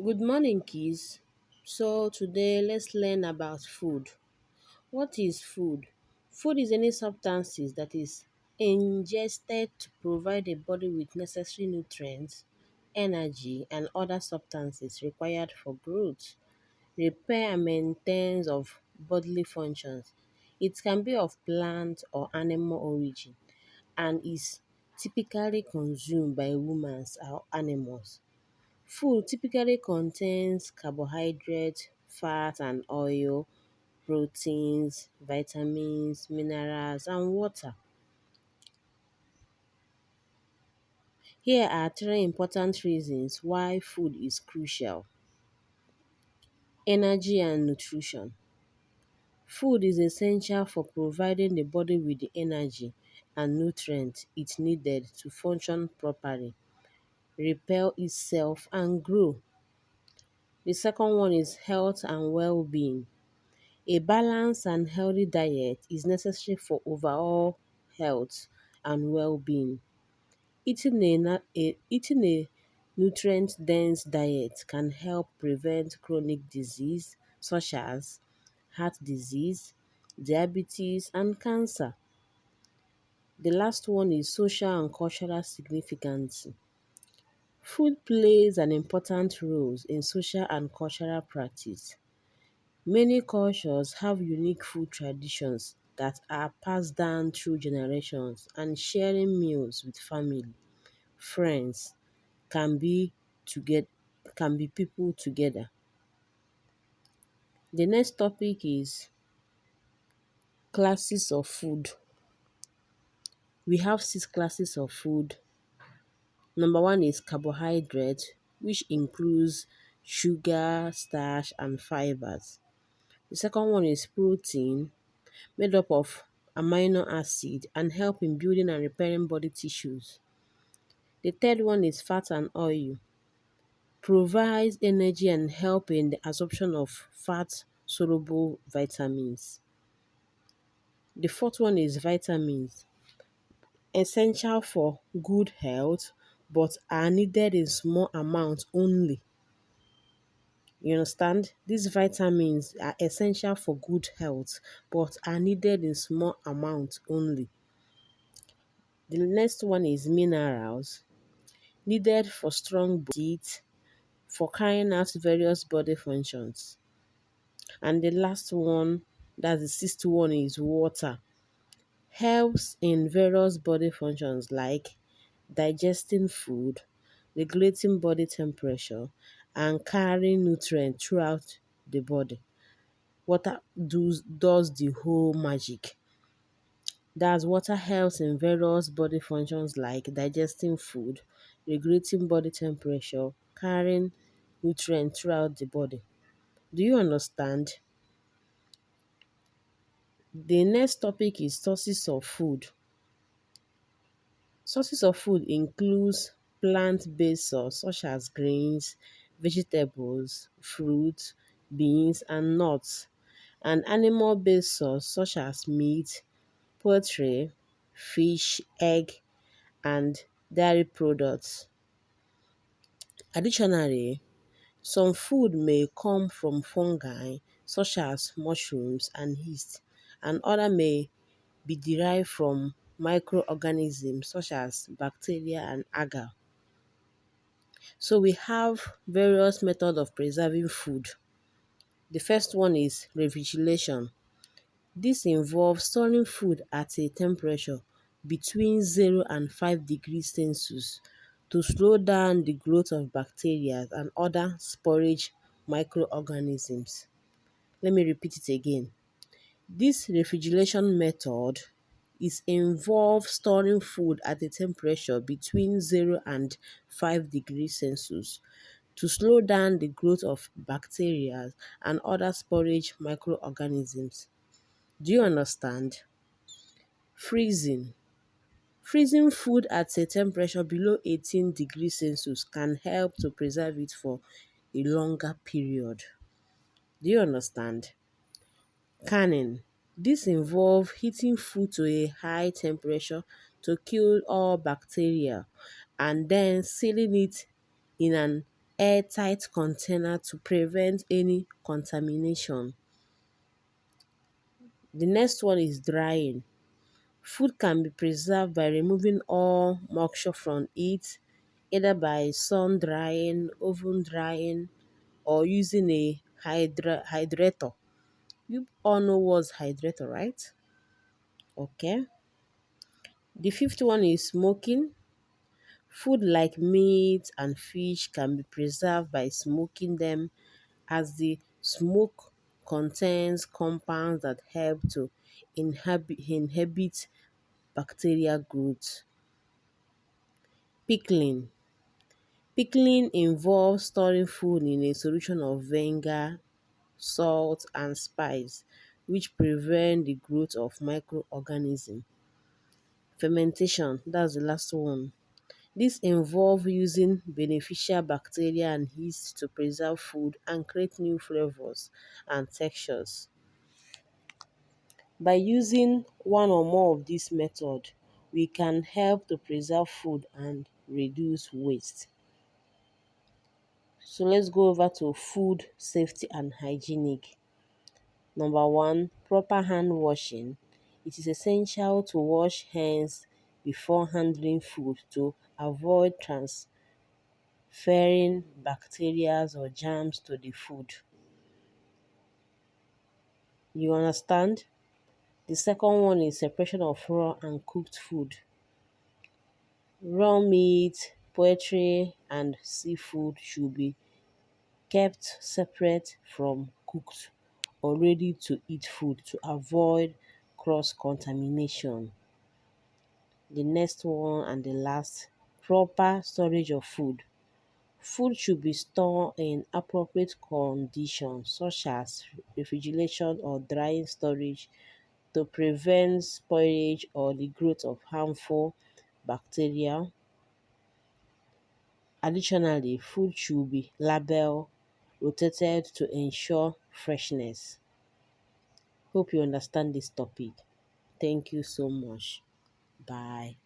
Good morning, kids. So, today let's learn about food. What is food? Food is any substances that is ingested to provide the body with necessary nutrients, energy, and other substances required for growth, repair, and maintenance of bodily functions. It can be of plant or animal origin and is typically consumed by humans or animals. Food typically contains carbohydrates, fat and oil, proteins, vitamins, minerals, and water. Here are three important reasons why food is crucial. Energy and nutrition. Food is essential for providing the body with the energy and nutrients it needed to function properly, repair itself, and grow. The second one is health and well being. A balanced and healthy diet is necessary for overall health and well-being. Eating a nutrient-dense diet can help prevent chronic disease such as heart disease, diabetes, and cancer. The last one is social and cultural significance. Food plays an important role in social and cultural practice. Many cultures have unique food traditions that are passed down through generations, and sharing meals with family, friends can be together can be people together. The next topic is classes of food. We have six classes of food. Number one is carbohydrate, which includes sugar, starch, and fibers. The second one is protein, made up of amino acid and help in building and repairing body tissues. The third one is fat and oil, provides energy and help in the absorption of fat soluble vitamins. The fourth one is vitamins, essential for good health but are needed in small amounts only. You understand? These vitamins are essential for good health but are needed in small amounts only. The next one is minerals, needed for strong teeth, for carrying out various body functions. And the last one, that's the sixth one, is water. Helps in various body functions like digesting food, regulating body temperature, and carrying nutrients throughout the body. Water does the whole magic. Thus, water helps in various body functions like digesting food, regulating body temperature, carrying nutrients throughout the body. Do you understand? The next topic is sources of food. Sources of food includes plant-based source such as grains, vegetables, fruits, beans, and nuts, and animal-based source such as meat, poultry, fish, egg, and dairy products. Additionally, some food may come from fungi such as mushrooms and yeast, and other may be derived from microorganisms such as bacteria and algae. So we have various methods of preserving food. The first one is refrigeration. This involves storing food at a temperature between 0 and 5 degrees Celsius to slow down the growth of bacteria and other storage microorganisms. Let me repeat it again. This refrigeration method is involves storing food at a temperature between 0 and 5 degrees Celsius to slow down the growth of bacteria and other storage microorganisms. Do you understand? Freezing. Freezing food at a temperature below 18 degrees Celsius can help to preserve it for a longer period. Do you understand? Canning. This involves heating food to a high temperature to kill all bacteria and then sealing it in an airtight container to prevent any contamination. The next one is drying. Food can be preserved by removing all moisture from it, either by sun drying, oven drying, or using a hydrator. You all know what's hydrator, right? Okay. The fifth one is smoking. Food like meat and fish can be preserved by smoking them, as the smoke contains compounds that help to inhibit bacterial growth. Pickling. Pickling involves storing food in a solution of vinegar, salt, and spice, which prevent the growth of microorganisms. Fermentation, that's the last one. This involves using beneficial bacteria and yeast to preserve food and create new flavors and textures. By using one or more of these methods, we can help to preserve food and reduce waste. So let's go over to food safety and hygienic. Number one, proper hand washing. It is essential to wash hands before handling food to avoid transferring bacteria or germs to the food. You understand? The second one is separation of raw and cooked food. Raw meat, poultry, and seafood should be kept separate from cooked or ready to eat food to avoid cross contamination. The next one and the last, proper storage of food. Food should be stored in appropriate conditions such as refrigeration or drying storage to prevent spoilage or the growth of harmful bacteria. Additionally, food should be labeled, rotated to ensure freshness. Hope you understand this topic. Thank you so much. Bye.